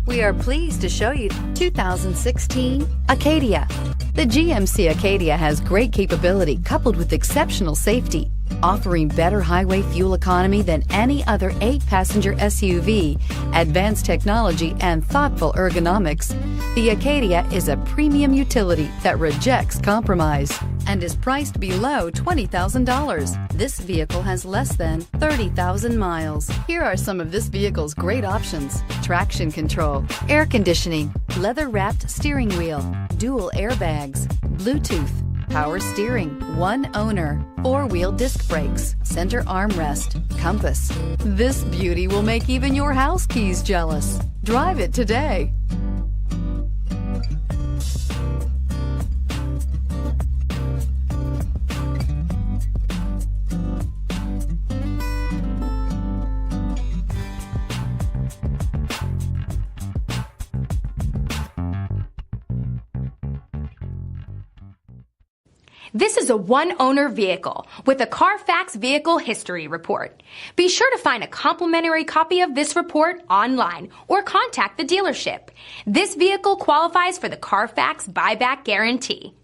We are pleased to show you 2016 Acadia. The GMC Acadia has great capability coupled with exceptional safety, offering better highway fuel economy than any other 8-passenger SUV, advanced technology, and thoughtful ergonomics. The Acadia is a premium utility that rejects compromise and is priced below $20,000. This vehicle has less than 30,000 miles. Here are some of this vehicle's great options: traction control, air conditioning, leather-wrapped steering wheel, dual airbags, Bluetooth, power steering, one owner, 4-wheel disc brakes, center armrest, compass. This beauty will make even your house keys jealous. Drive it today. This is a one-owner vehicle with a CARFAX Vehicle History Report. Be sure to find a complimentary copy of this report online or contact the dealership. This vehicle qualifies for the CARFAX Buyback Guarantee.